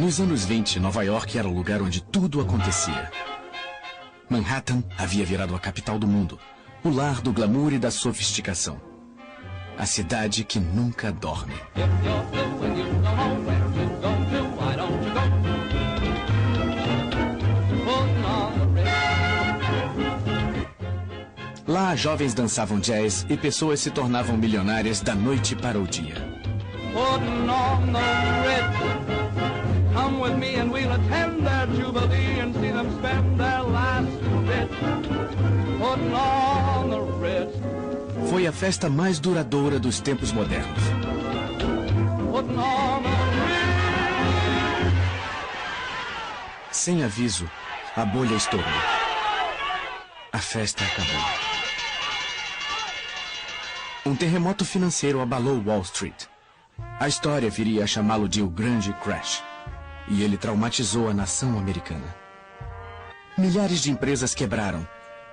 Nos anos 20, Nova York era o lugar onde tudo acontecia. Manhattan havia virado a capital do mundo, o lar do glamour e da sofisticação. A cidade que nunca dorme. Lá, jovens dançavam jazz e pessoas se tornavam milionárias da noite para o dia. Foi a festa mais duradoura dos tempos modernos. Sem aviso, a bolha estourou. A festa acabou. Um terremoto financeiro abalou Wall Street. A história viria a chamá-lo de o Grande Crash. E ele traumatizou a nação americana. Milhares de empresas quebraram.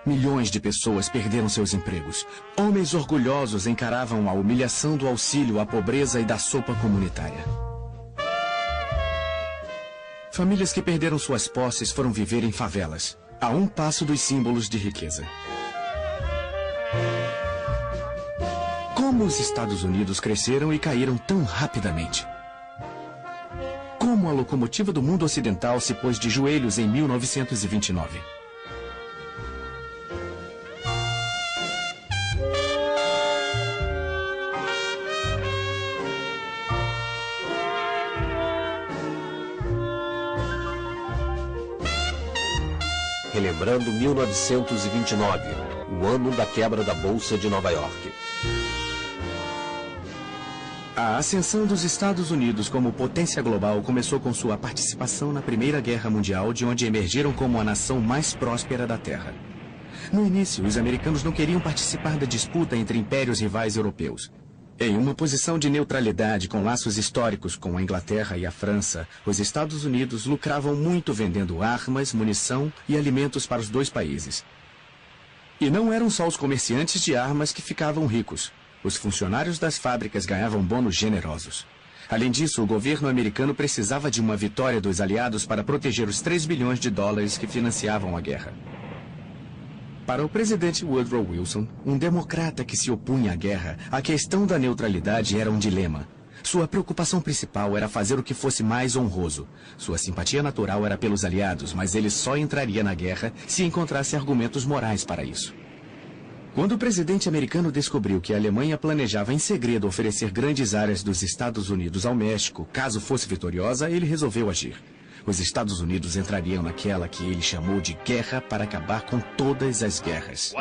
Milhões de pessoas perderam seus empregos. Homens orgulhosos encaravam a humilhação do auxílio à pobreza e da sopa comunitária. Famílias que perderam suas posses foram viver em favelas, a um passo dos símbolos de riqueza. Como os Estados Unidos cresceram e caíram tão rapidamente? Como a locomotiva do mundo ocidental se pôs de joelhos em 1929? Relembrando 1929, o ano da quebra da Bolsa de Nova York. A ascensão dos Estados Unidos como potência global começou com sua participação na Primeira Guerra Mundial, de onde emergiram como a nação mais próspera da Terra. No início, os americanos não queriam participar da disputa entre impérios rivais europeus. Em uma posição de neutralidade com laços históricos com a Inglaterra e a França, os Estados Unidos lucravam muito vendendo armas, munição e alimentos para os dois países. E não eram só os comerciantes de armas que ficavam ricos. Os funcionários das fábricas ganhavam bônus generosos. Além disso, o governo americano precisava de uma vitória dos aliados para proteger os 3 bilhões de dólares que financiavam a guerra. Para o presidente Woodrow Wilson, um democrata que se opunha à guerra, a questão da neutralidade era um dilema. Sua preocupação principal era fazer o que fosse mais honroso. Sua simpatia natural era pelos aliados, mas ele só entraria na guerra se encontrasse argumentos morais para isso. Quando o presidente americano descobriu que a Alemanha planejava em segredo oferecer grandes áreas dos Estados Unidos ao México, caso fosse vitoriosa, ele resolveu agir. Os Estados Unidos entrariam naquela que ele chamou de guerra para acabar com todas as guerras.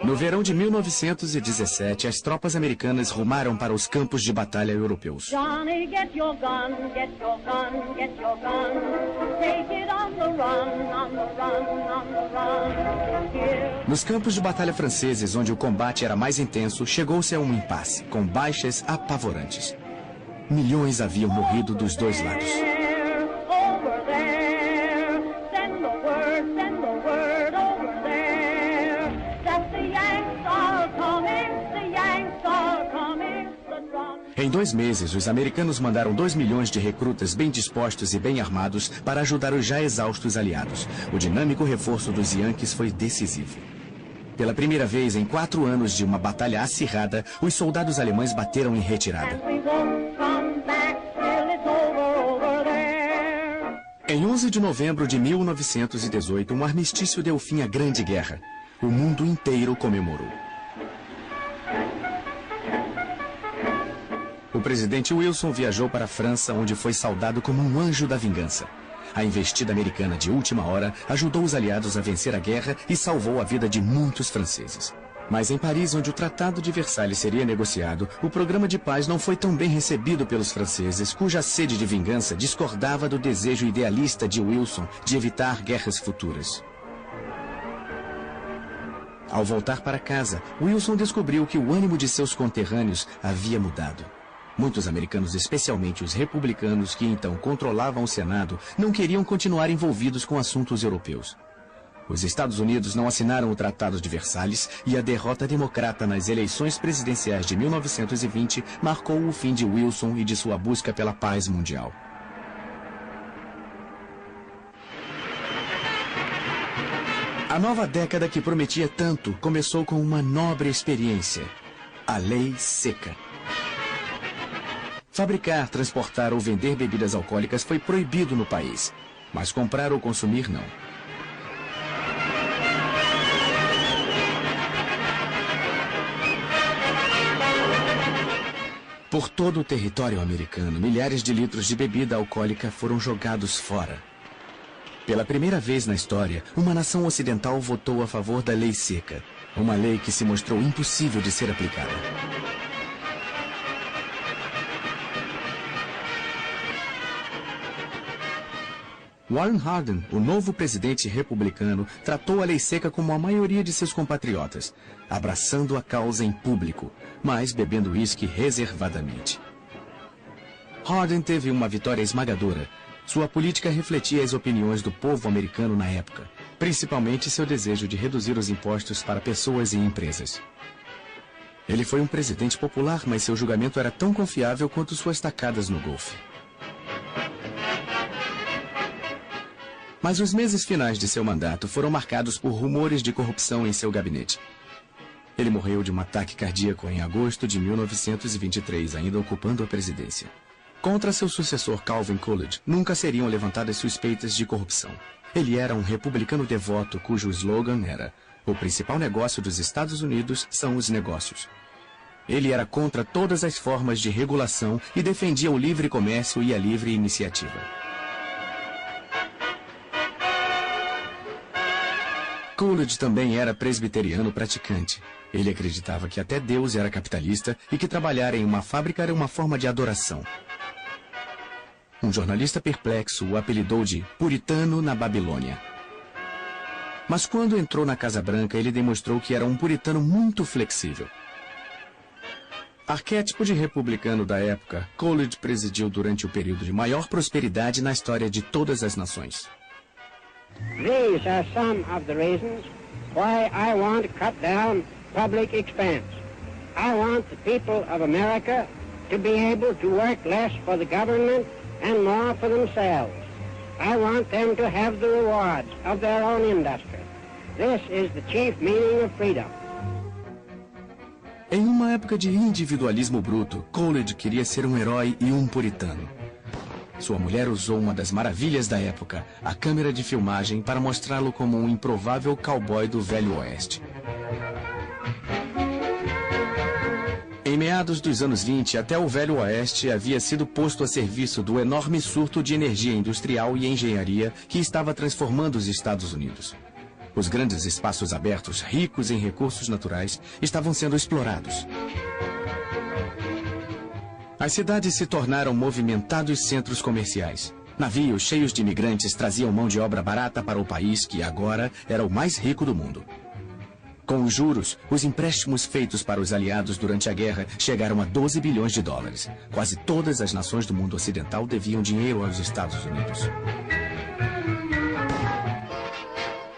No verão de 1917, as tropas americanas rumaram para os campos de batalha europeus. Johnny, get your gun, get your gun, get your gun. Take it on the run, on the run, on the run. Nos campos de batalha franceses, onde o combate era mais intenso, chegou-se a um impasse, com baixas apavorantes. Milhões haviam morrido dos dois lados. Em 2 meses, os americanos mandaram 2 milhões de recrutas bem dispostos e bem armados para ajudar os já exaustos aliados. O dinâmico reforço dos Yankees foi decisivo. Pela primeira vez em 4 anos de uma batalha acirrada, os soldados alemães bateram em retirada. Em 11 de novembro de 1918, um armistício deu fim à Grande Guerra. O mundo inteiro comemorou. O presidente Wilson viajou para a França, onde foi saudado como um anjo da vingança. A investida americana de última hora ajudou os aliados a vencer a guerra e salvou a vida de muitos franceses. Mas em Paris, onde o Tratado de Versalhes seria negociado, o programa de paz não foi tão bem recebido pelos franceses, cuja sede de vingança discordava do desejo idealista de Wilson de evitar guerras futuras. Ao voltar para casa, Wilson descobriu que o ânimo de seus conterrâneos havia mudado. Muitos americanos, especialmente os republicanos que então controlavam o Senado, não queriam continuar envolvidos com assuntos europeus. Os Estados Unidos não assinaram o Tratado de Versalhes e a derrota democrata nas eleições presidenciais de 1920 marcou o fim de Wilson e de sua busca pela paz mundial. A nova década que prometia tanto começou com uma nobre experiência: a Lei Seca. Fabricar, transportar ou vender bebidas alcoólicas foi proibido no país, mas comprar ou consumir não. Por todo o território americano, milhares de litros de bebida alcoólica foram jogados fora. Pela primeira vez na história, uma nação ocidental votou a favor da Lei Seca, uma lei que se mostrou impossível de ser aplicada. Warren Harding, o novo presidente republicano, tratou a lei seca como a maioria de seus compatriotas, abraçando a causa em público, mas bebendo uísque reservadamente. Harding teve uma vitória esmagadora. Sua política refletia as opiniões do povo americano na época, principalmente seu desejo de reduzir os impostos para pessoas e empresas. Ele foi um presidente popular, mas seu julgamento era tão confiável quanto suas tacadas no golfe. Mas os meses finais de seu mandato foram marcados por rumores de corrupção em seu gabinete. Ele morreu de um ataque cardíaco em agosto de 1923, ainda ocupando a presidência. Contra seu sucessor Calvin Coolidge, nunca seriam levantadas suspeitas de corrupção. Ele era um republicano devoto cujo slogan era: "O principal negócio dos Estados Unidos são os negócios". Ele era contra todas as formas de regulação e defendia o livre comércio e a livre iniciativa. Coolidge também era presbiteriano praticante. Ele acreditava que até Deus era capitalista e que trabalhar em uma fábrica era uma forma de adoração. Um jornalista perplexo o apelidou de puritano na Babilônia. Mas quando entrou na Casa Branca, ele demonstrou que era um puritano muito flexível. Arquétipo de republicano da época, Coolidge presidiu durante o período de maior prosperidade na história de todas as nações. These are some of the reasons why I want to cut down public expense. I want the people of America to be able to work less for the government and more for themselves. I want them to have the rewards of their own industry. This is the chief meaning of freedom. Em uma época de individualismo bruto, Coolidge queria ser um herói e um puritano. Sua mulher usou uma das maravilhas da época, a câmera de filmagem, para mostrá-lo como um improvável cowboy do Velho Oeste. Em meados dos anos 20, até o Velho Oeste havia sido posto a serviço do enorme surto de energia industrial e engenharia que estava transformando os Estados Unidos. Os grandes espaços abertos, ricos em recursos naturais, estavam sendo explorados. As cidades se tornaram movimentados centros comerciais. Navios cheios de imigrantes traziam mão de obra barata para o país que agora era o mais rico do mundo. Com os juros, os empréstimos feitos para os aliados durante a guerra chegaram a 12 bilhões de dólares. Quase todas as nações do mundo ocidental deviam dinheiro aos Estados Unidos.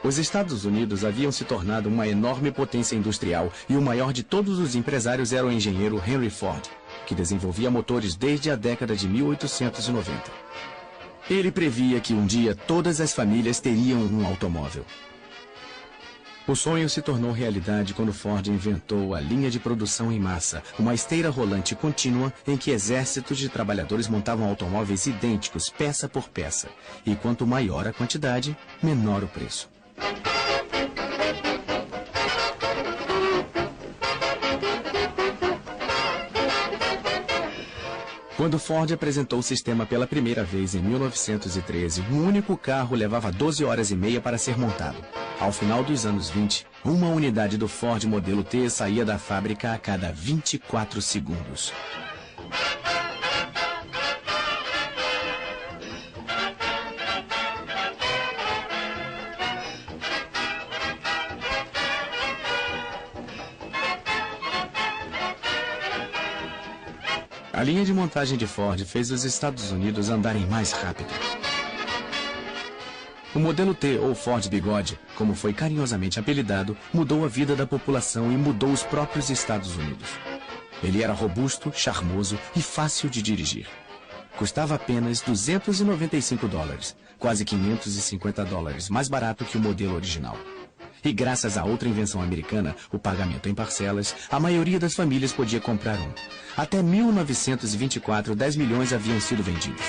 Os Estados Unidos haviam se tornado uma enorme potência industrial e o maior de todos os empresários era o engenheiro Henry Ford, que desenvolvia motores desde a década de 1890. Ele previa que um dia todas as famílias teriam um automóvel. O sonho se tornou realidade quando Ford inventou a linha de produção em massa, uma esteira rolante contínua em que exércitos de trabalhadores montavam automóveis idênticos, peça por peça. E quanto maior a quantidade, menor o preço. Quando Ford apresentou o sistema pela primeira vez em 1913, um único carro levava 12 horas e meia para ser montado. Ao final dos anos 20, uma unidade do Ford modelo T saía da fábrica a cada 24 segundos. A linha de montagem de Ford fez os Estados Unidos andarem mais rápido. O modelo T, ou Ford Bigode, como foi carinhosamente apelidado, mudou a vida da população e mudou os próprios Estados Unidos. Ele era robusto, charmoso e fácil de dirigir. Custava apenas $295, quase $550 mais barato que o modelo original. E graças a outra invenção americana, o pagamento em parcelas, a maioria das famílias podia comprar um. Até 1924, 10 milhões haviam sido vendidos.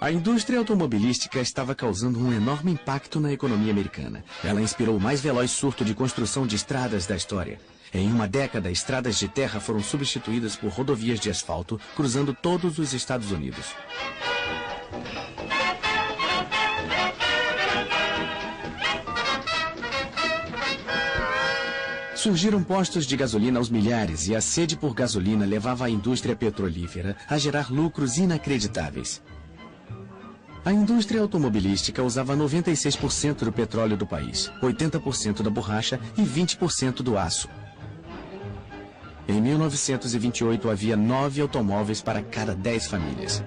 A indústria automobilística estava causando um enorme impacto na economia americana. Ela inspirou o mais veloz surto de construção de estradas da história. Em uma década, estradas de terra foram substituídas por rodovias de asfalto, cruzando todos os Estados Unidos. Surgiram postos de gasolina aos milhares e a sede por gasolina levava a indústria petrolífera a gerar lucros inacreditáveis. A indústria automobilística usava 96% do petróleo do país, 80% da borracha e 20% do aço. Em 1928, havia 9 automóveis para cada 10 famílias.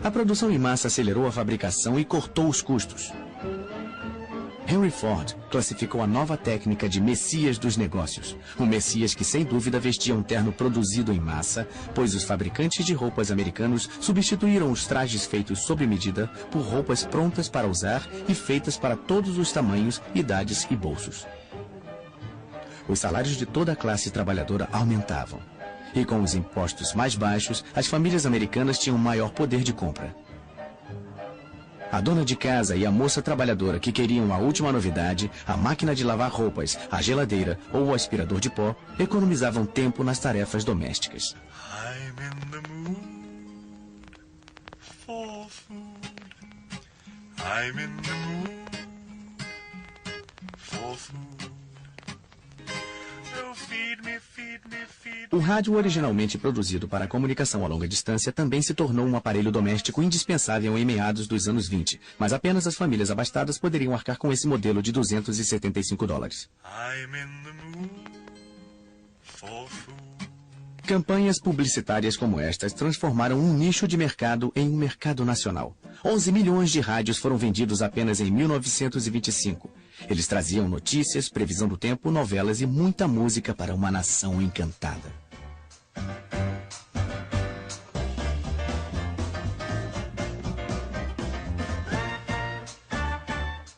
A produção em massa acelerou a fabricação e cortou os custos. Henry Ford classificou a nova técnica de Messias dos negócios. Um Messias que, sem dúvida, vestia um terno produzido em massa, pois os fabricantes de roupas americanos substituíram os trajes feitos sob medida por roupas prontas para usar e feitas para todos os tamanhos, idades e bolsos. Os salários de toda a classe trabalhadora aumentavam. E com os impostos mais baixos, as famílias americanas tinham maior poder de compra. A dona de casa e a moça trabalhadora que queriam a última novidade, a máquina de lavar roupas, a geladeira ou o aspirador de pó, economizavam tempo nas tarefas domésticas. I'm in the mood for food. I'm in the mood for food. O rádio, originalmente produzido para a comunicação a longa distância, também se tornou um aparelho doméstico indispensável em meados dos anos 20, mas apenas as famílias abastadas poderiam arcar com esse modelo de $275. Campanhas publicitárias como estas transformaram um nicho de mercado em um mercado nacional. 11 milhões de rádios foram vendidos apenas em 1925. Eles traziam notícias, previsão do tempo, novelas e muita música para uma nação encantada.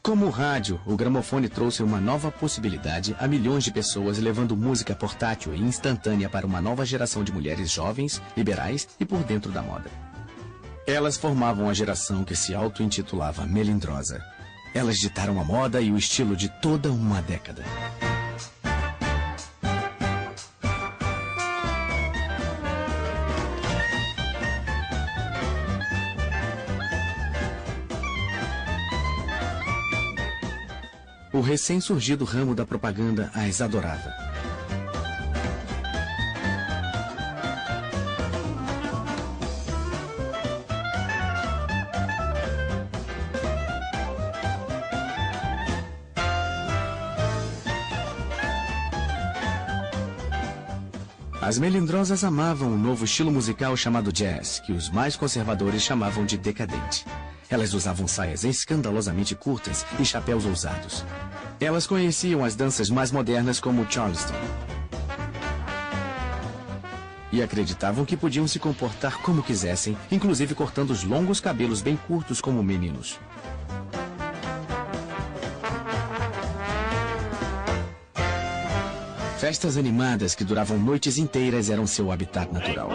Como o rádio, o gramofone trouxe uma nova possibilidade a milhões de pessoas, levando música portátil e instantânea para uma nova geração de mulheres jovens, liberais e por dentro da moda. Elas formavam a geração que se auto-intitulava melindrosa. Elas ditaram a moda e o estilo de toda uma década. O recém-surgido ramo da propaganda as adorava. As melindrosas amavam um novo estilo musical chamado jazz, que os mais conservadores chamavam de decadente. Elas usavam saias escandalosamente curtas e chapéus ousados. Elas conheciam as danças mais modernas como Charleston. E acreditavam que podiam se comportar como quisessem, inclusive cortando os longos cabelos bem curtos como meninos. Festas animadas que duravam noites inteiras eram seu habitat natural.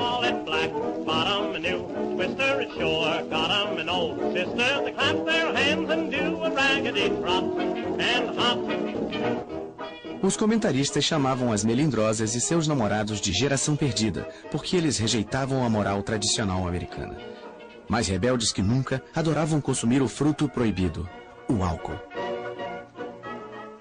Os comentaristas chamavam as melindrosas e seus namorados de geração perdida, porque eles rejeitavam a moral tradicional americana. Mais rebeldes que nunca, adoravam consumir o fruto proibido, o álcool.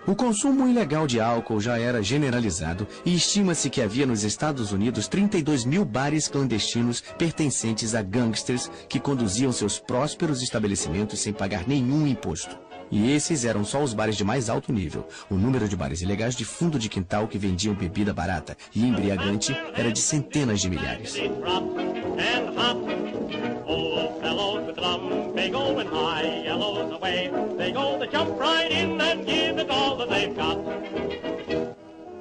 O consumo ilegal de álcool já era generalizado e estima-se que havia nos Estados Unidos 32 mil bares clandestinos pertencentes a gangsters que conduziam seus prósperos estabelecimentos sem pagar nenhum imposto. E esses eram só os bares de mais alto nível. O número de bares ilegais de fundo de quintal que vendiam bebida barata e embriagante era de centenas de milhares.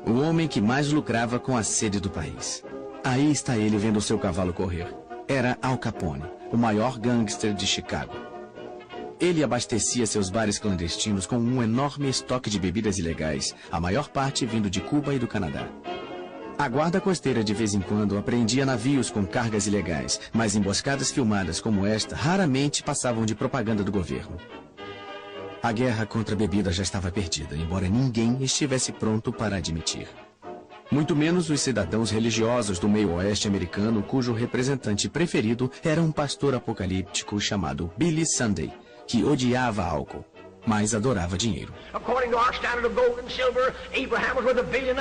O homem que mais lucrava com a sede do país. Aí está ele vendo seu cavalo correr. Era Al Capone, o maior gangster de Chicago. Ele abastecia seus bares clandestinos com um enorme estoque de bebidas ilegais, a maior parte vindo de Cuba e do Canadá. A guarda costeira de vez em quando apreendia navios com cargas ilegais, mas emboscadas filmadas como esta raramente passavam de propaganda do governo. A guerra contra a bebida já estava perdida, embora ninguém estivesse pronto para admitir. Muito menos os cidadãos religiosos do meio oeste americano, cujo representante preferido era um pastor apocalíptico chamado Billy Sunday, que odiava álcool, mas adorava dinheiro. According to our standard of gold and silver, Abraham was worth $1.5 billion.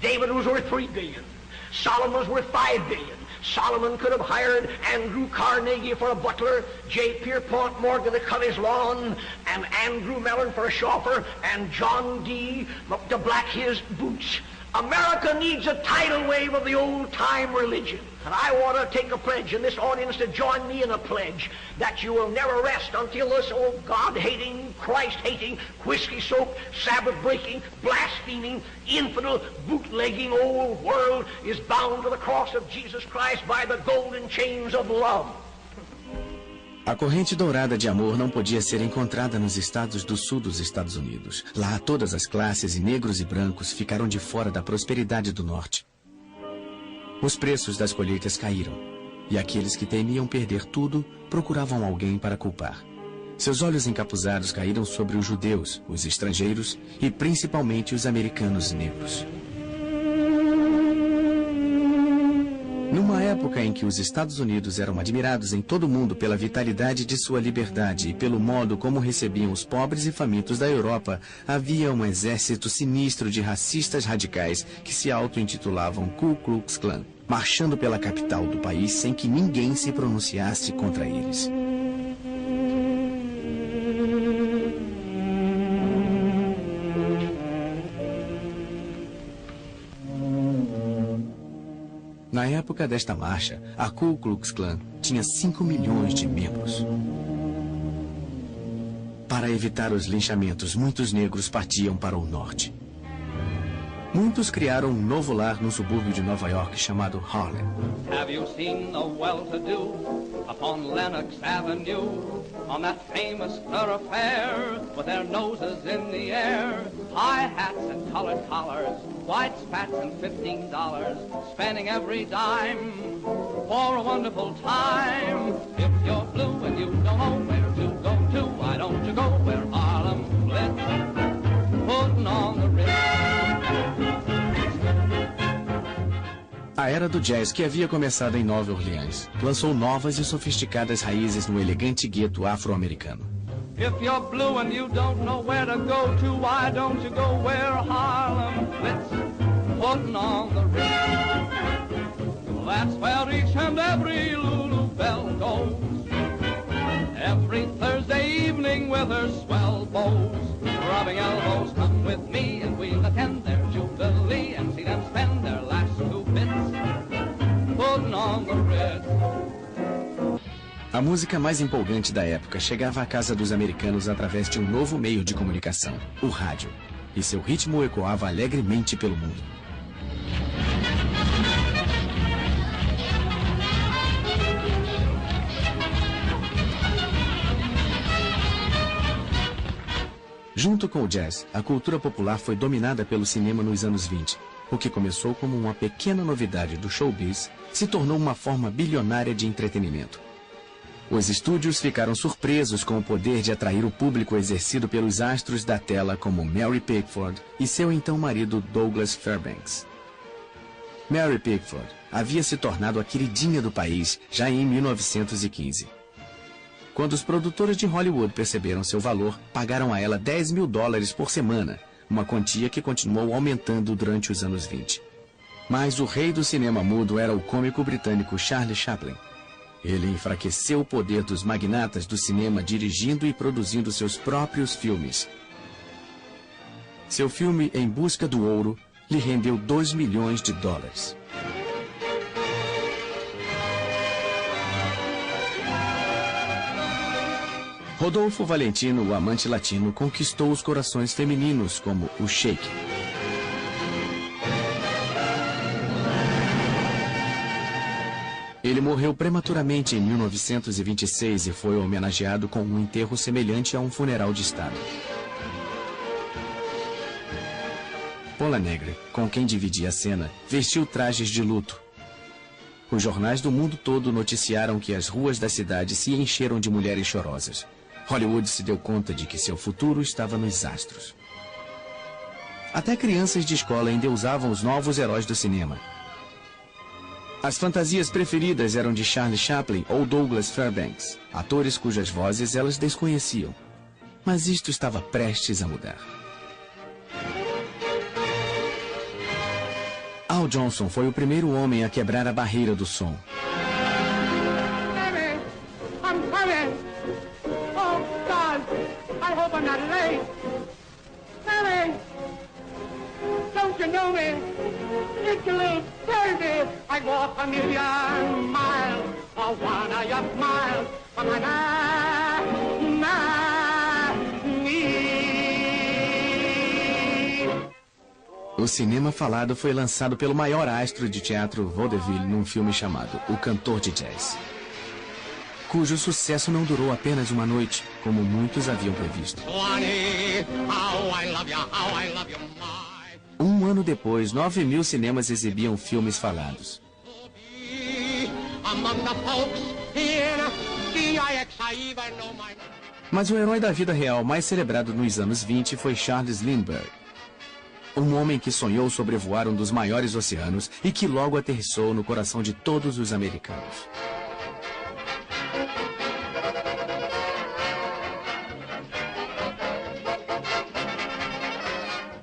David was worth $3 billion. Solomon was worth $5 billion. Solomon could have hired Andrew Carnegie for a butler, J. Pierpont Morgan to cut his lawn, and Andrew Mellon for a chauffeur, and John D. to black his boots. America needs a tidal wave of the old-time religion. And I want to take a pledge in this audience to join me in a pledge that you will never rest until this old God-hating, Christ-hating, whiskey-soaked, Sabbath-breaking, blaspheming, infidel, bootlegging old world is bound to the cross of Jesus Christ by the golden chains of love. A corrente dourada de amor não podia ser encontrada nos estados do sul dos Estados Unidos. Lá, todas as classes, negros e brancos, ficaram de fora da prosperidade do norte. Os preços das colheitas caíram, e aqueles que temiam perder tudo procuravam alguém para culpar. Seus olhos encapuzados caíram sobre os judeus, os estrangeiros e principalmente os americanos negros. Numa época em que os Estados Unidos eram admirados em todo o mundo pela vitalidade de sua liberdade e pelo modo como recebiam os pobres e famintos da Europa, havia um exército sinistro de racistas radicais que se auto-intitulavam Ku Klux Klan, marchando pela capital do país sem que ninguém se pronunciasse contra eles. Na época desta marcha, a Ku Klux Klan tinha 5 milhões de membros. Para evitar os linchamentos, muitos negros partiam para o norte. Muitos criaram um novo lar no subúrbio de Nova York chamado Harlem. Have you seen the well-to-do upon Lenox Avenue, on that famous thoroughfare, with their noses in the air, high hats and colored collars, white spats and $15, spending every dime for a wonderful time. If you're blue and you don't know where to go to, why don't you go where Harlem blitz, putting on the Ritz. A era do jazz, que havia começado em Nova Orleans, lançou novas e sofisticadas raízes no elegante gueto afro-americano. If you're blue and you don't know where to go to, why don't you go where Harlem blitz, putting on the Ritz. Well, that's where each and every Lulu Belle goes, every Thursday evening with her swell bows, rubbing elbows. Come with me and we'll attend their jubilee and see them spend their last 2 bits, putting on the Ritz. A música mais empolgante da época chegava à casa dos americanos através de um novo meio de comunicação, o rádio, e seu ritmo ecoava alegremente pelo mundo. Junto com o jazz, a cultura popular foi dominada pelo cinema nos anos 20. O que começou como uma pequena novidade do showbiz se tornou uma forma bilionária de entretenimento. Os estúdios ficaram surpresos com o poder de atrair o público exercido pelos astros da tela como Mary Pickford e seu então marido Douglas Fairbanks. Mary Pickford havia se tornado a queridinha do país já em 1915. Quando os produtores de Hollywood perceberam seu valor, pagaram a ela $10 mil por semana, uma quantia que continuou aumentando durante os anos 20. Mas o rei do cinema mudo era o cômico britânico Charlie Chaplin. Ele enfraqueceu o poder dos magnatas do cinema dirigindo e produzindo seus próprios filmes. Seu filme Em Busca do Ouro lhe rendeu $2 milhões. Rodolfo Valentino, o amante latino, conquistou os corações femininos como o Sheik. Ele morreu prematuramente em 1926 e foi homenageado com um enterro semelhante a um funeral de Estado. Pola Negre, com quem dividia a cena, vestiu trajes de luto. Os jornais do mundo todo noticiaram que as ruas da cidade se encheram de mulheres chorosas. Hollywood se deu conta de que seu futuro estava nos astros. Até crianças de escola endeusavam os novos heróis do cinema. As fantasias preferidas eram de Charlie Chaplin ou Douglas Fairbanks, atores cujas vozes elas desconheciam. Mas isto estava prestes a mudar. Al Johnson foi o primeiro homem a quebrar a barreira do som. O cinema falado foi lançado pelo maior astro de teatro vaudeville num filme chamado O Cantor de Jazz, cujo sucesso não durou apenas uma noite, como muitos haviam previsto. Um ano depois, 9 mil cinemas exibiam filmes falados. Mas o herói da vida real mais celebrado nos anos 20 foi Charles Lindbergh. Um homem que sonhou sobrevoar um dos maiores oceanos e que logo aterrissou no coração de todos os americanos.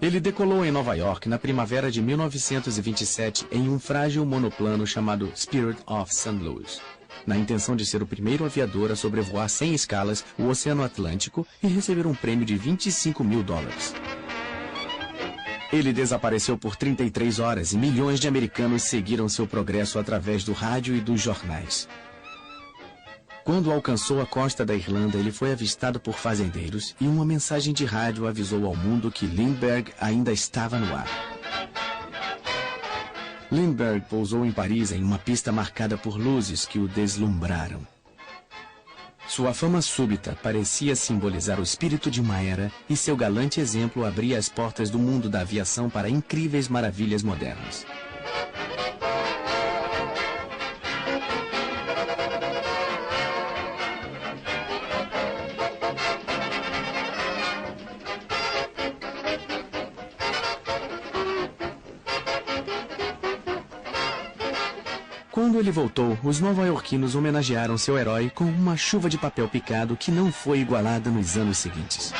Ele decolou em Nova York na primavera de 1927 em um frágil monoplano chamado Spirit of St. Louis, na intenção de ser o primeiro aviador a sobrevoar sem escalas o Oceano Atlântico e receber um prêmio de $25 mil. Ele desapareceu por 33 horas e milhões de americanos seguiram seu progresso através do rádio e dos jornais. Quando alcançou a costa da Irlanda, ele foi avistado por fazendeiros e uma mensagem de rádio avisou ao mundo que Lindbergh ainda estava no ar. Lindbergh pousou em Paris em uma pista marcada por luzes que o deslumbraram. Sua fama súbita parecia simbolizar o espírito de uma era e seu galante exemplo abria as portas do mundo da aviação para incríveis maravilhas modernas. Quando ele voltou, os nova-iorquinos homenagearam seu herói com uma chuva de papel picado que não foi igualada nos anos seguintes.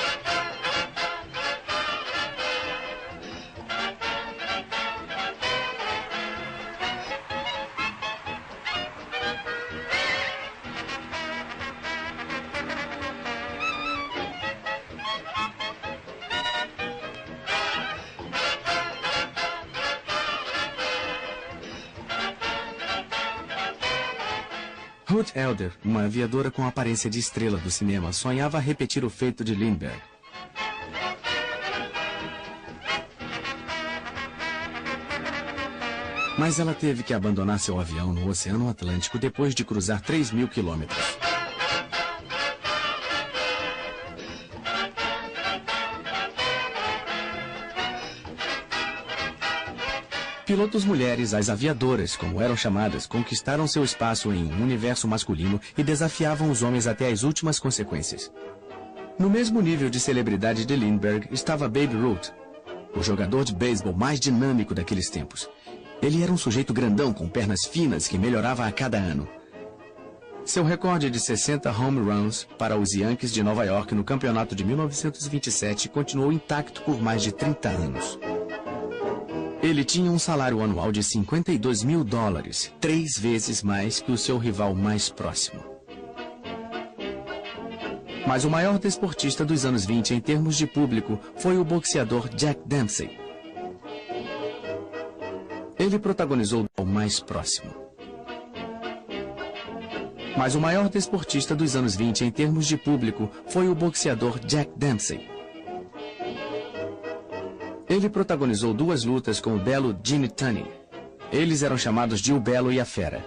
Ruth Elder, uma aviadora com aparência de estrela do cinema, sonhava repetir o feito de Lindbergh. Mas ela teve que abandonar seu avião no Oceano Atlântico depois de cruzar 3.000 quilômetros. Pilotos mulheres, as aviadoras, como eram chamadas, conquistaram seu espaço em um universo masculino e desafiavam os homens até as últimas consequências. No mesmo nível de celebridade de Lindbergh estava Babe Ruth, o jogador de beisebol mais dinâmico daqueles tempos. Ele era um sujeito grandão com pernas finas que melhorava a cada ano. Seu recorde de 60 home runs para os Yankees de Nova York no campeonato de 1927 continuou intacto por mais de 30 anos. Ele tinha um salário anual de $52 mil, 3 vezes mais que o seu rival mais próximo. Mas o maior desportista dos anos 20 em termos de público foi o boxeador Jack Dempsey. Ele protagonizou o mais próximo. Mas o maior desportista dos anos 20 em termos de público foi o boxeador Jack Dempsey. Ele protagonizou 2 lutas com o belo Gene Tunney. Eles eram chamados de O Belo e a Fera.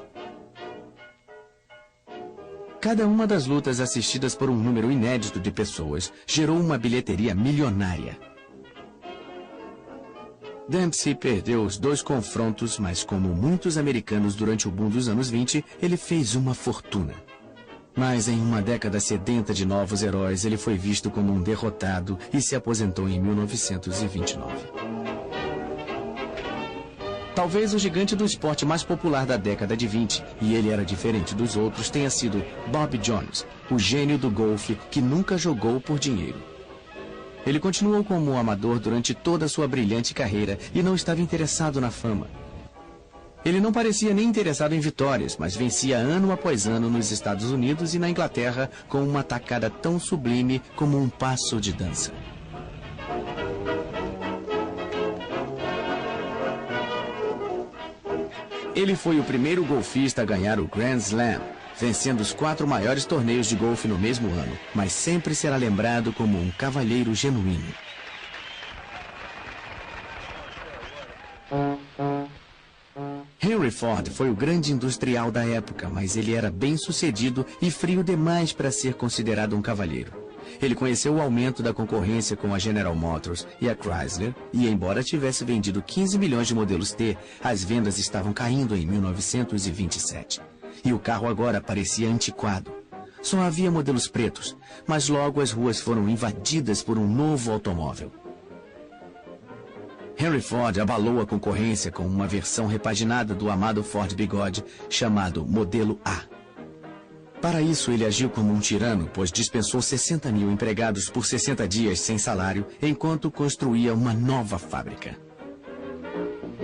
Cada uma das lutas assistidas por um número inédito de pessoas gerou uma bilheteria milionária. Dempsey perdeu os 2 confrontos, mas como muitos americanos durante o boom dos anos 20, ele fez uma fortuna. Mas em uma década sedenta de novos heróis, ele foi visto como um derrotado e se aposentou em 1929. Talvez o gigante do esporte mais popular da década de 20, e ele era diferente dos outros, tenha sido Bob Jones, o gênio do golfe que nunca jogou por dinheiro. Ele continuou como um amador durante toda a sua brilhante carreira e não estava interessado na fama. Ele não parecia nem interessado em vitórias, mas vencia ano após ano nos Estados Unidos e na Inglaterra com uma tacada tão sublime como um passo de dança. Ele foi o primeiro golfista a ganhar o Grand Slam, vencendo os 4 maiores torneios de golfe no mesmo ano, mas sempre será lembrado como um cavalheiro genuíno. Henry Ford foi o grande industrial da época, mas ele era bem-sucedido e frio demais para ser considerado um cavalheiro. Ele conheceu o aumento da concorrência com a General Motors e a Chrysler, e embora tivesse vendido 15 milhões de modelos T, as vendas estavam caindo em 1927. E o carro agora parecia antiquado. Só havia modelos pretos, mas logo as ruas foram invadidas por um novo automóvel. Henry Ford abalou a concorrência com uma versão repaginada do amado Ford Bigode, chamado Modelo A. Para isso, ele agiu como um tirano, pois dispensou 60 mil empregados por 60 dias sem salário, enquanto construía uma nova fábrica.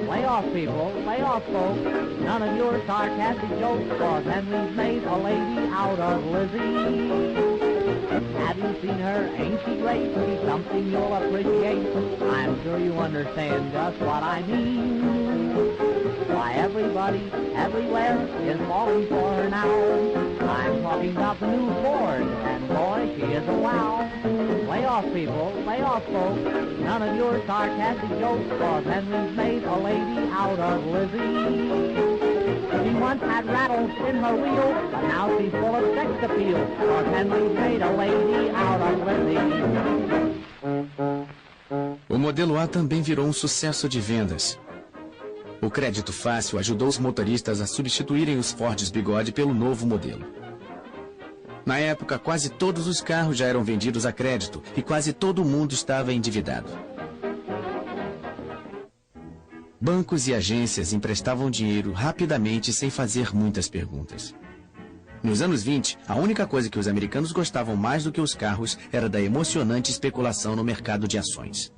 Lay off, people. Lay off, folks. None of your sarcastic jokes, cause Henry's made a lady out of Lizzie. Have you seen her? Ain't she great? She's something you'll appreciate. I'm sure you understand just what I mean. Why, everybody, everywhere is falling for her now. I'm talking about the new Ford, and boy, she is a wow. Lay off, people, lay off, folks. None of your sarcastic jokes, cause Henry's made a lady out of Lizzie. She once had rattles in her wheels, but now she's full of sex appeal, cause Henry's made a lady out of Lizzie. O modelo A também virou um sucesso de vendas. O crédito fácil ajudou os motoristas a substituírem os Fords Bigode pelo novo modelo. Na época, quase todos os carros já eram vendidos a crédito e quase todo mundo estava endividado. Bancos e agências emprestavam dinheiro rapidamente sem fazer muitas perguntas. Nos anos 20, a única coisa que os americanos gostavam mais do que os carros era da emocionante especulação no mercado de ações.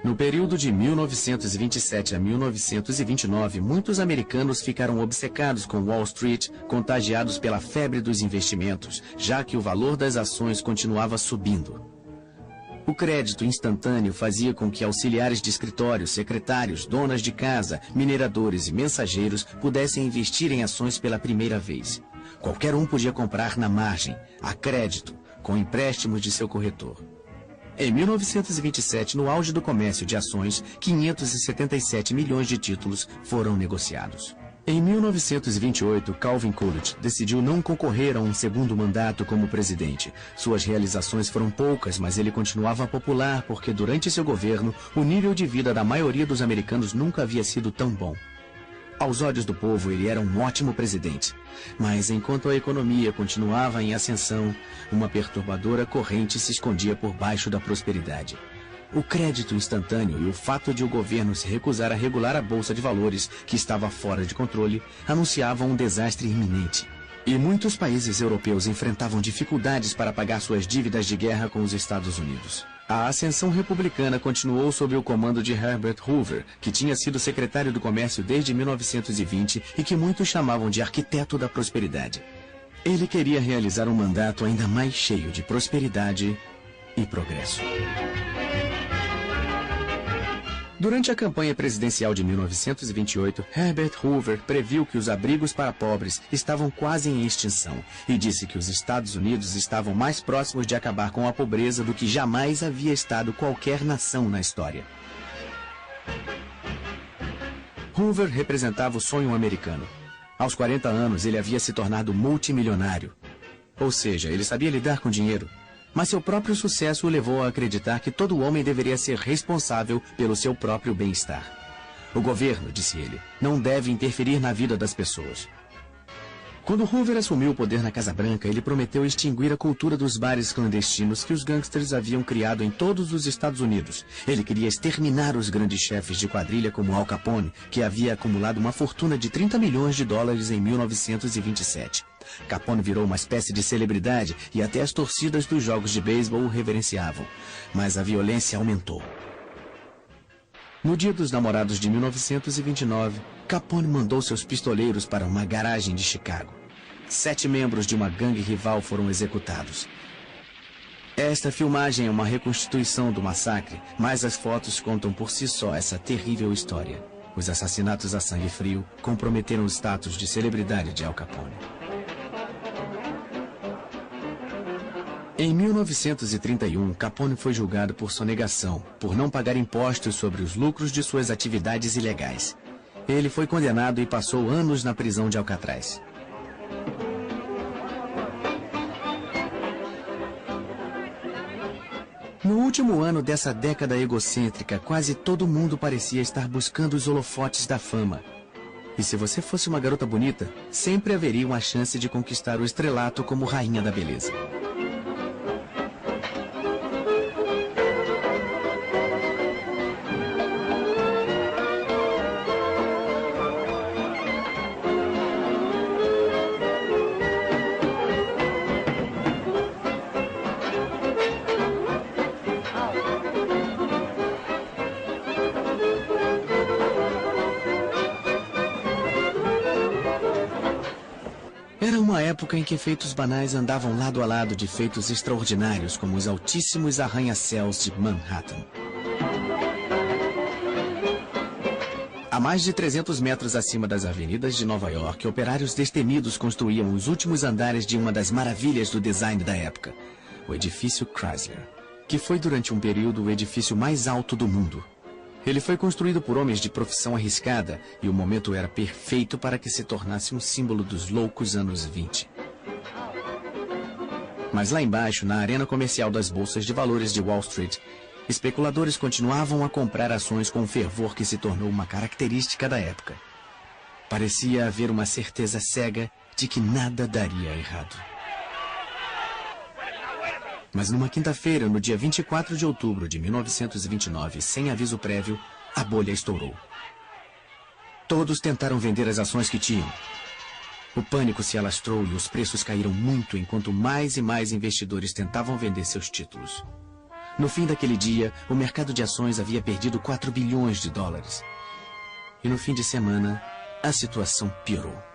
No período de 1927 a 1929, muitos americanos ficaram obcecados com Wall Street, contagiados pela febre dos investimentos, já que o valor das ações continuava subindo. O crédito instantâneo fazia com que auxiliares de escritório, secretários, donas de casa, mineradores e mensageiros pudessem investir em ações pela primeira vez. Qualquer um podia comprar na margem, a crédito, com empréstimos de seu corretor. Em 1927, no auge do comércio de ações, 577 milhões de títulos foram negociados. Em 1928, Calvin Coolidge decidiu não concorrer a um segundo mandato como presidente. Suas realizações foram poucas, mas ele continuava popular porque durante seu governo, o nível de vida da maioria dos americanos nunca havia sido tão bom. Aos olhos do povo, ele era um ótimo presidente. Mas enquanto a economia continuava em ascensão, uma perturbadora corrente se escondia por baixo da prosperidade. O crédito instantâneo e o fato de o governo se recusar a regular a bolsa de valores, que estava fora de controle, anunciavam um desastre iminente. E muitos países europeus enfrentavam dificuldades para pagar suas dívidas de guerra com os Estados Unidos. A ascensão republicana continuou sob o comando de Herbert Hoover, que tinha sido secretário do Comércio desde 1920 e que muitos chamavam de arquiteto da prosperidade. Ele queria realizar um mandato ainda mais cheio de prosperidade e progresso. Durante a campanha presidencial de 1928, Herbert Hoover previu que os abrigos para pobres estavam quase em extinção e disse que os Estados Unidos estavam mais próximos de acabar com a pobreza do que jamais havia estado qualquer nação na história. Hoover representava o sonho americano. Aos 40 anos, ele havia se tornado multimilionário. Ou seja, ele sabia lidar com dinheiro. Mas seu próprio sucesso o levou a acreditar que todo homem deveria ser responsável pelo seu próprio bem-estar. O governo, disse ele, não deve interferir na vida das pessoas. Quando Hoover assumiu o poder na Casa Branca, ele prometeu extinguir a cultura dos bares clandestinos que os gangsters haviam criado em todos os Estados Unidos. Ele queria exterminar os grandes chefes de quadrilha como Al Capone, que havia acumulado uma fortuna de 30 milhões de dólares em 1927. Capone virou uma espécie de celebridade e até as torcidas dos jogos de beisebol o reverenciavam. Mas a violência aumentou. No Dia dos Namorados de 1929, Capone mandou seus pistoleiros para uma garagem de Chicago. 7 membros de uma gangue rival foram executados. Esta filmagem é uma reconstituição do massacre, mas as fotos contam por si só essa terrível história. Os assassinatos a sangue frio comprometeram o status de celebridade de Al Capone. Em 1931, Capone foi julgado por sonegação, por não pagar impostos sobre os lucros de suas atividades ilegais. Ele foi condenado e passou anos na prisão de Alcatraz. No último ano dessa década egocêntrica, quase todo mundo parecia estar buscando os holofotes da fama. E se você fosse uma garota bonita, sempre haveria uma chance de conquistar o estrelato como rainha da beleza. Era uma época em que feitos banais andavam lado a lado de feitos extraordinários, como os altíssimos arranha-céus de Manhattan. A mais de 300 metros acima das avenidas de Nova York, operários destemidos construíam os últimos andares de uma das maravilhas do design da época, o edifício Chrysler, que foi durante um período o edifício mais alto do mundo. Ele foi construído por homens de profissão arriscada e o momento era perfeito para que se tornasse um símbolo dos loucos anos 20. Mas lá embaixo, na arena comercial das bolsas de valores de Wall Street, especuladores continuavam a comprar ações com um fervor que se tornou uma característica da época. Parecia haver uma certeza cega de que nada daria errado. Mas numa quinta-feira, no dia 24 de outubro de 1929, sem aviso prévio, a bolha estourou. Todos tentaram vender as ações que tinham. O pânico se alastrou e os preços caíram muito enquanto mais e mais investidores tentavam vender seus títulos. No fim daquele dia, o mercado de ações havia perdido 4 bilhões de dólares. E no fim de semana, a situação piorou.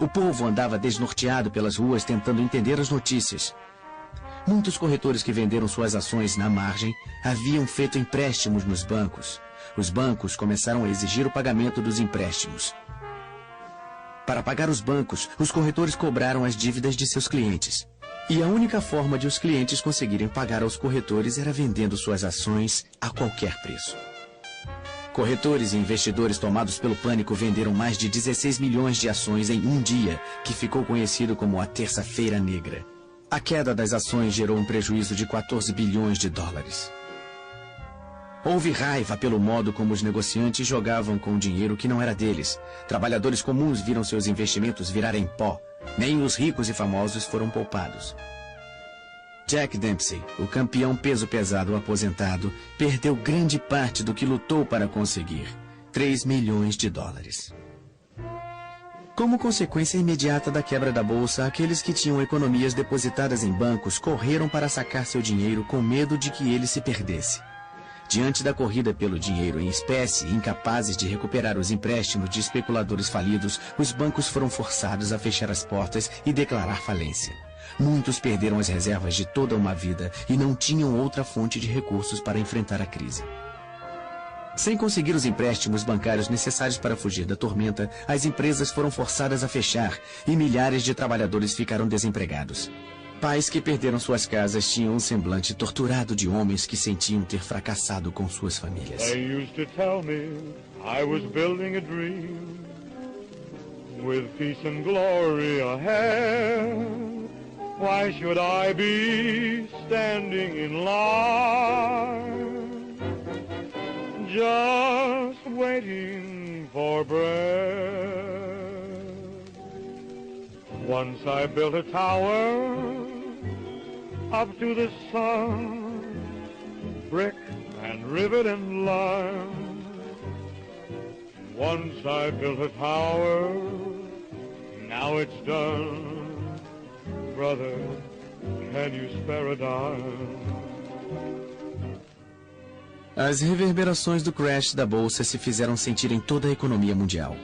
O povo andava desnorteado pelas ruas tentando entender as notícias. Muitos corretores que venderam suas ações na margem haviam feito empréstimos nos bancos. Os bancos começaram a exigir o pagamento dos empréstimos. Para pagar os bancos, os corretores cobraram as dívidas de seus clientes. E a única forma de os clientes conseguirem pagar aos corretores era vendendo suas ações a qualquer preço. Corretores e investidores tomados pelo pânico venderam mais de 16 milhões de ações em um dia, que ficou conhecido como a Terça-feira Negra. A queda das ações gerou um prejuízo de 14 bilhões de dólares. Houve raiva pelo modo como os negociantes jogavam com dinheiro que não era deles. Trabalhadores comuns viram seus investimentos virarem pó. Nem os ricos e famosos foram poupados. Jack Dempsey, o campeão peso pesado aposentado, perdeu grande parte do que lutou para conseguir, 3 milhões de dólares. Como consequência imediata da quebra da bolsa, aqueles que tinham economias depositadas em bancos correram para sacar seu dinheiro com medo de que ele se perdesse. Diante da corrida pelo dinheiro em espécie, incapazes de recuperar os empréstimos de especuladores falidos, os bancos foram forçados a fechar as portas e declarar falência. Muitos perderam as reservas de toda uma vida e não tinham outra fonte de recursos para enfrentar a crise. Sem conseguir os empréstimos bancários necessários para fugir da tormenta, as empresas foram forçadas a fechar e milhares de trabalhadores ficaram desempregados. Pais que perderam suas casas tinham um semblante torturado de homens que sentiam ter fracassado com suas famílias. They used to tell me I was building a dream with peace and glory ahead. Why should I be standing in line, just waiting for bread? Once I built a tower up to the sun, brick and rivet and lime. Once I built a tower, now it's done. Brother, can you spare a dime? As reverberações do crash da bolsa se fizeram sentir em toda a economia mundial.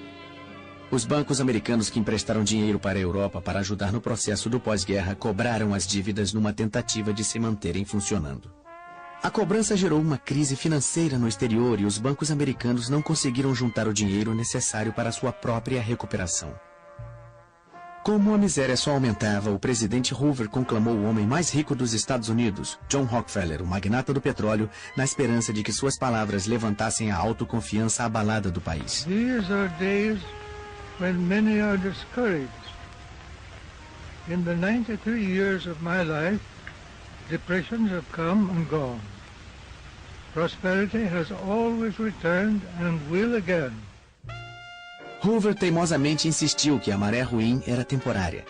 Os bancos americanos que emprestaram dinheiro para a Europa para ajudar no processo do pós-guerra cobraram as dívidas numa tentativa de se manterem funcionando. A cobrança gerou uma crise financeira no exterior e os bancos americanos não conseguiram juntar o dinheiro necessário para sua própria recuperação. Como a miséria só aumentava, o presidente Hoover conclamou o homem mais rico dos Estados Unidos, John Rockefeller, o magnata do petróleo, na esperança de que suas palavras levantassem a autoconfiança abalada do país. These are days when many are discouraged. In the 93 years of my life, depressions have come and gone. Prosperity has always returned and will again. Hoover teimosamente insistiu que a maré ruim era temporária.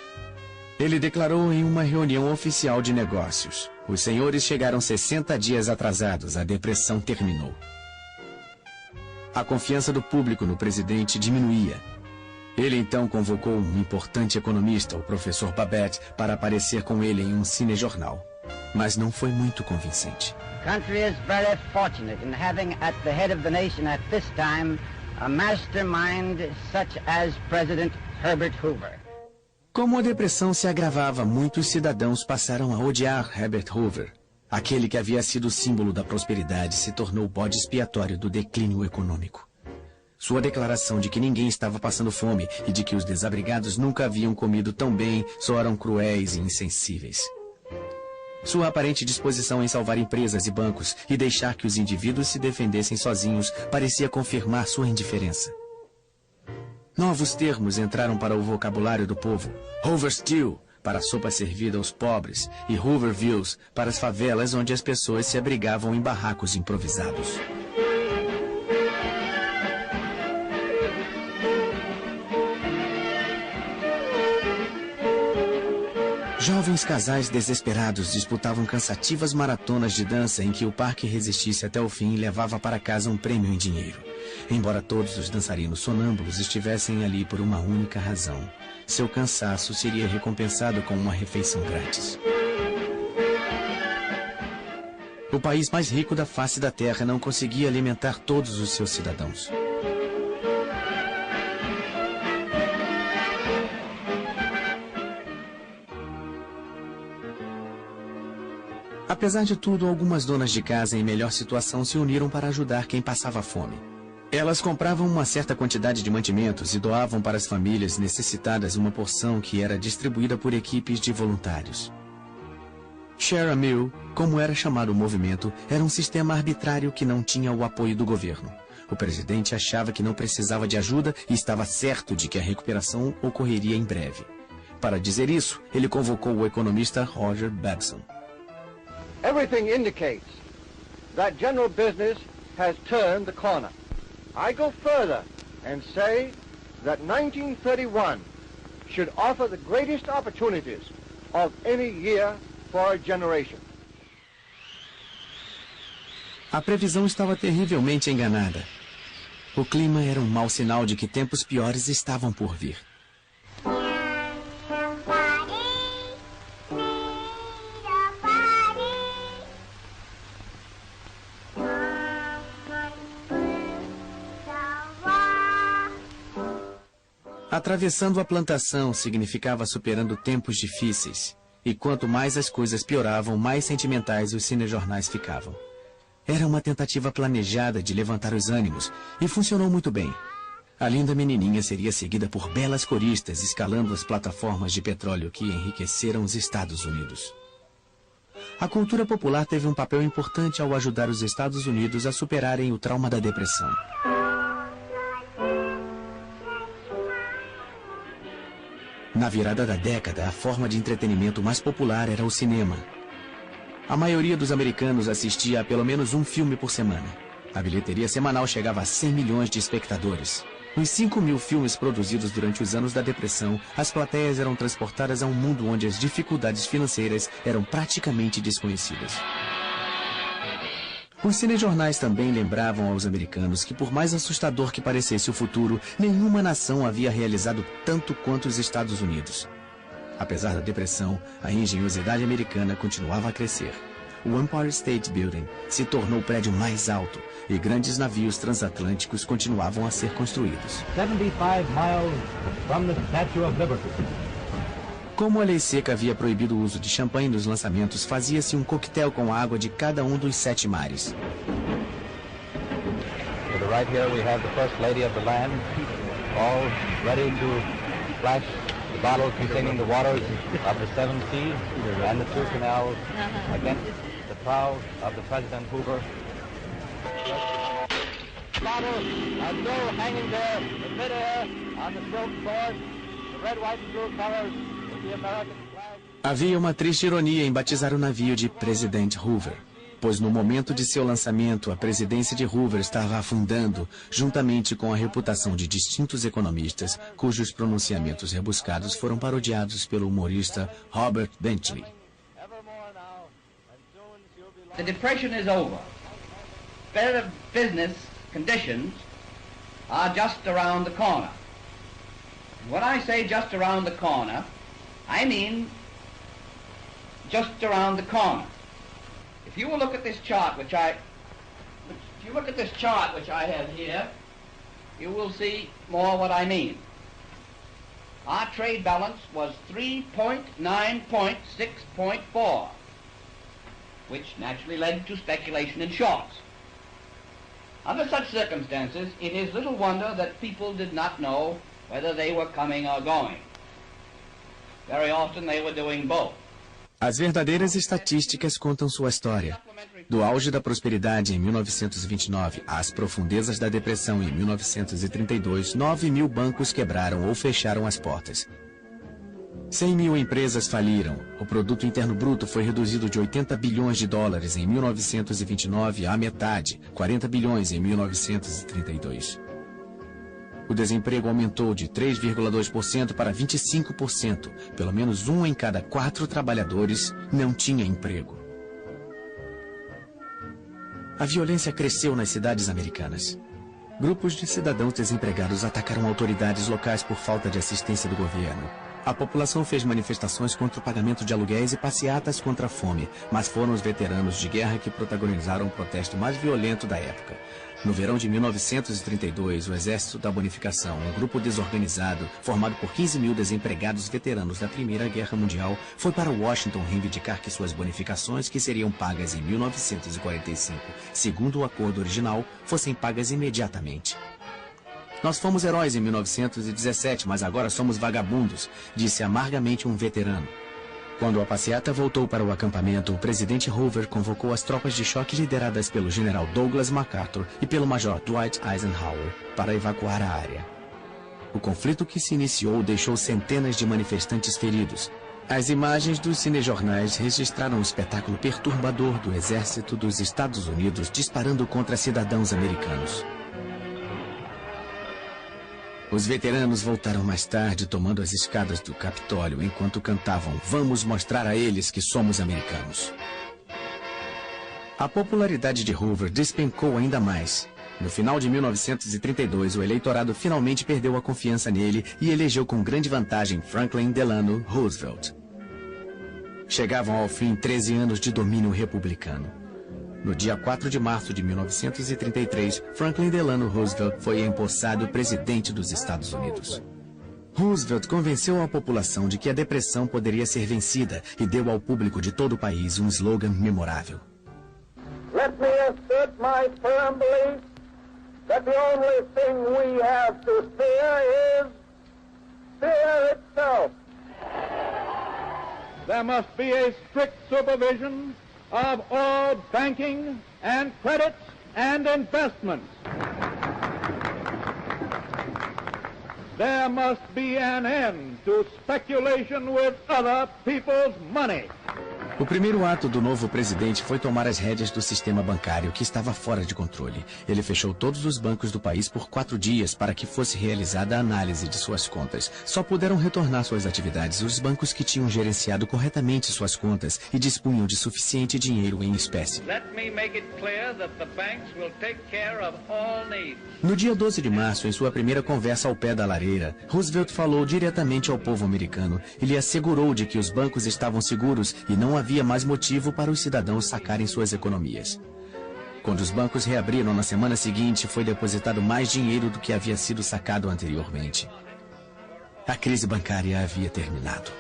Ele declarou em uma reunião oficial de negócios: os senhores chegaram 60 dias atrasados, a depressão terminou. A confiança do público no presidente diminuía. Ele então convocou um importante economista, o professor Babette, para aparecer com ele em um cinejornal. Mas não foi muito convincente. The country is very fortunate in having at the head of the nation at this time a mastermind such as President Herbert Hoover. Como a depressão se agravava, muitos cidadãos passaram a odiar Herbert Hoover. Aquele que havia sido símbolo da prosperidade se tornou o bode expiatório do declínio econômico. Sua declaração de que ninguém estava passando fome e de que os desabrigados nunca haviam comido tão bem soaram cruéis e insensíveis. Sua aparente disposição em salvar empresas e bancos e deixar que os indivíduos se defendessem sozinhos parecia confirmar sua indiferença. Novos termos entraram para o vocabulário do povo: Hoover Stew, para a sopa servida aos pobres, e Hoovervilles, para as favelas onde as pessoas se abrigavam em barracos improvisados. Jovens casais desesperados disputavam cansativas maratonas de dança em que o par que resistisse até o fim levava para casa um prêmio em dinheiro. Embora todos os dançarinos sonâmbulos estivessem ali por uma única razão: seu cansaço seria recompensado com uma refeição grátis. O país mais rico da face da terra não conseguia alimentar todos os seus cidadãos. Apesar de tudo, algumas donas de casa em melhor situação se uniram para ajudar quem passava fome. Elas compravam uma certa quantidade de mantimentos e doavam para as famílias necessitadas uma porção que era distribuída por equipes de voluntários. Share a Meal, como era chamado o movimento, era um sistema arbitrário que não tinha o apoio do governo. O presidente achava que não precisava de ajuda e estava certo de que a recuperação ocorreria em breve. Para dizer isso, ele convocou o economista Roger Babson. Everything indicates that general business has turned the corner. I go further and say that 1931 should offer the greatest opportunities of any year for a generation. A previsão estava terrivelmente enganada. O clima era um mau sinal de que tempos piores estavam por vir. Atravessando a plantação significava superando tempos difíceis. E quanto mais as coisas pioravam, mais sentimentais os cinejornais ficavam. Era uma tentativa planejada de levantar os ânimos, e funcionou muito bem. A linda menininha seria seguida por belas coristas escalando as plataformas de petróleo que enriqueceram os Estados Unidos. A cultura popular teve um papel importante ao ajudar os Estados Unidos a superarem o trauma da depressão. Na virada da década, a forma de entretenimento mais popular era o cinema. A maioria dos americanos assistia a pelo menos um filme por semana. A bilheteria semanal chegava a 100 milhões de espectadores. Nos 5.000 filmes produzidos durante os anos da depressão, as plateias eram transportadas a um mundo onde as dificuldades financeiras eram praticamente desconhecidas. Os cinejornais também lembravam aos americanos que, por mais assustador que parecesse o futuro, nenhuma nação havia realizado tanto quanto os Estados Unidos. Apesar da depressão, a engenhosidade americana continuava a crescer. O Empire State Building se tornou o prédio mais alto e grandes navios transatlânticos continuavam a ser construídos. 75 miles from the Statue of Liberty. Como a lei seca havia proibido o uso de champanhe nos lançamentos, fazia-se um coquetel com água de cada um dos 7 mares. To the right here we have the First Lady of the land, all ready to flash the bottle containing the waters of the 7 seas and the 2 canals against the prow of the President Hoover. Bottle and still hanging there in midair on the silk cord, the red, white and blue colors. Havia uma triste ironia em batizar o navio de President Hoover, pois no momento de seu lançamento, a presidência de Hoover estava afundando, juntamente com a reputação de distintos economistas, cujos pronunciamentos rebuscados foram parodiados pelo humorista Robert Benchley. The depression is over. Better business conditions are just around the corner. When I say just around the corner, I mean just around the corner. If you will look at this chart which I have here, you will see more what I mean. Our trade balance was 3.9.6.4, which naturally led to speculation in shorts. Under such circumstances, it is little wonder that people did not know whether they were coming or going. Very often they were doing both. As verdadeiras estatísticas contam sua história. Do auge da prosperidade em 1929 às profundezas da depressão em 1932, 9.000 bancos quebraram ou fecharam as portas. 100.000 empresas faliram. O produto interno bruto foi reduzido de 80 bilhões de dólares em 1929 à metade, 40 bilhões em 1932. O desemprego aumentou de 3,2% para 25%. Pelo menos 1 em cada 4 trabalhadores não tinha emprego. A violência cresceu nas cidades americanas. Grupos de cidadãos desempregados atacaram autoridades locais por falta de assistência do governo. A população fez manifestações contra o pagamento de aluguéis e passeatas contra a fome, mas foram os veteranos de guerra que protagonizaram o protesto mais violento da época. No verão de 1932, o Exército da Bonificação, um grupo desorganizado, formado por 15.000 desempregados veteranos da Primeira Guerra Mundial, foi para Washington reivindicar que suas bonificações, que seriam pagas em 1945, segundo o acordo original, fossem pagas imediatamente. Nós fomos heróis em 1917, mas agora somos vagabundos, disse amargamente um veterano. Quando a passeata voltou para o acampamento, o presidente Hoover convocou as tropas de choque lideradas pelo general Douglas MacArthur e pelo major Dwight Eisenhower para evacuar a área. O conflito que se iniciou deixou centenas de manifestantes feridos. As imagens dos cinejornais registraram um espetáculo perturbador do exército dos Estados Unidos disparando contra cidadãos americanos. Os veteranos voltaram mais tarde, tomando as escadas do Capitólio, enquanto cantavam "Vamos mostrar a eles que somos americanos". A popularidade de Hoover despencou ainda mais. No final de 1932, o eleitorado finalmente perdeu a confiança nele e elegeu com grande vantagem Franklin Delano Roosevelt. Chegavam ao fim 13 anos de domínio republicano. No dia 4 de março de 1933, Franklin Delano Roosevelt foi empossado presidente dos Estados Unidos. Roosevelt convenceu a população de que a depressão poderia ser vencida e deu ao público de todo o país um slogan memorável. Let me assert my firm belief that the only thing we have to fear is fear itself. There must be a strict supervision of all banking and credits and investments. There must be an end to speculation with other people's money. O primeiro ato do novo presidente foi tomar as rédeas do sistema bancário, que estava fora de controle. Ele fechou todos os bancos do país por 4 dias para que fosse realizada a análise de suas contas. Só puderam retornar suas atividades os bancos que tinham gerenciado corretamente suas contas e dispunham de suficiente dinheiro em espécie. No dia 12 de março, em sua primeira conversa ao pé da lareira, Roosevelt falou diretamente ao povo americano e lhe assegurou de que os bancos estavam seguros e não havia mais motivo para os cidadãos sacarem suas economias. Quando os bancos reabriram na semana seguinte, foi depositado mais dinheiro do que havia sido sacado anteriormente. A crise bancária havia terminado.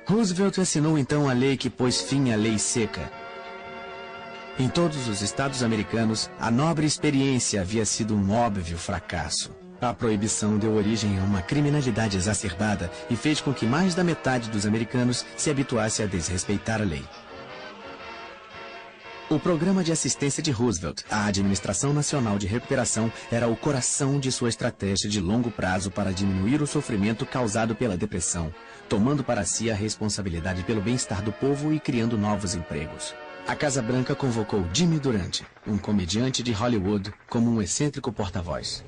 Roosevelt assinou então a lei que pôs fim à lei seca. Em todos os estados americanos, a nobre experiência havia sido um óbvio fracasso. A proibição deu origem a uma criminalidade exacerbada e fez com que mais da metade dos americanos se habituasse a desrespeitar a lei. O programa de assistência de Roosevelt, a Administração Nacional de Recuperação, era o coração de sua estratégia de longo prazo para diminuir o sofrimento causado pela depressão, tomando para si a responsabilidade pelo bem-estar do povo e criando novos empregos. A Casa Branca convocou Jimmy Durante, um comediante de Hollywood, como um excêntrico porta-voz.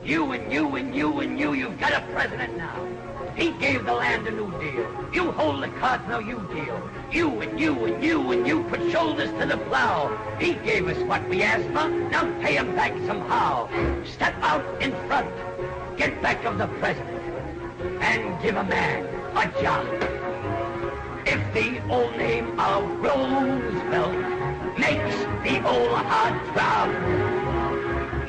You've got a president now. He gave the land a new deal. You hold the cards, now you deal. You put shoulders to the plow. He gave us what we asked for, now pay him back somehow. Step out in front, get back of the president, and give a man a job. If the old name of Roosevelt makes the old heart throb,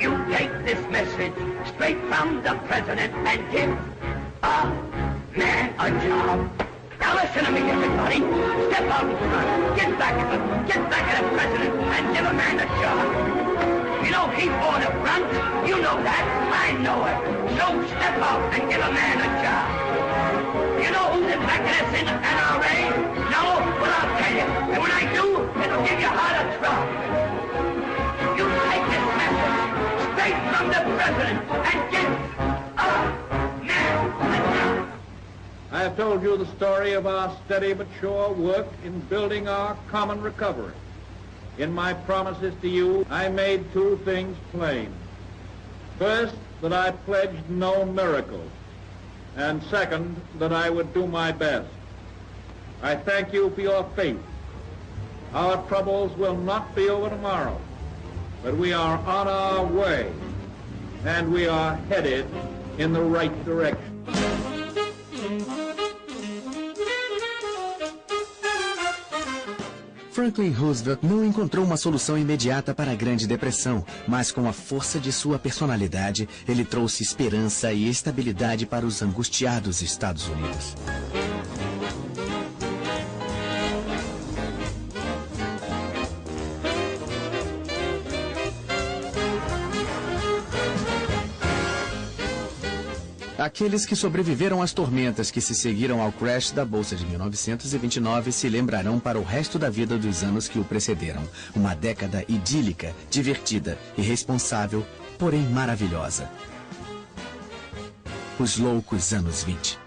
you take this message straight from the president and give a man a job. Now listen to me, everybody. Step out in front. Get back at the president and give a man a job. You know he bought a front. You know that. I know it. So step out and give a man a job. You know who's in back of this in NRA? No? Well, I'll tell you. And when I do, it'll give you heart of trouble. You take this message straight from the president and give a man a job. I have told you the story of our steady but sure work in building our common recovery. In my promises to you, I made 2 things plain. First, that I pledged no miracles. And second, that I would do my best. I thank you for your faith. Our troubles will not be over tomorrow, but we are on our way, and we are headed in the right direction. Franklin Roosevelt não encontrou uma solução imediata para a Grande Depressão, mas com a força de sua personalidade, ele trouxe esperança e estabilidade para os angustiados Estados Unidos. Aqueles que sobreviveram às tormentas que se seguiram ao crash da Bolsa de 1929 se lembrarão para o resto da vida dos anos que o precederam. Uma década idílica, divertida, irresponsável, porém maravilhosa. Os loucos anos 20.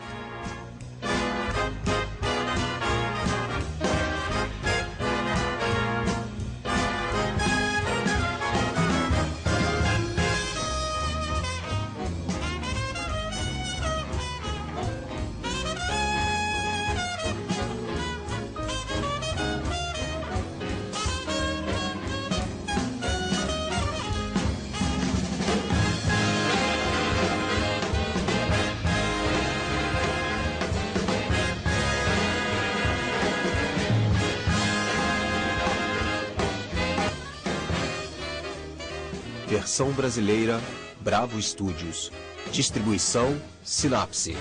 Versão brasileira, Bravo Studios. Distribuição, Sinapse.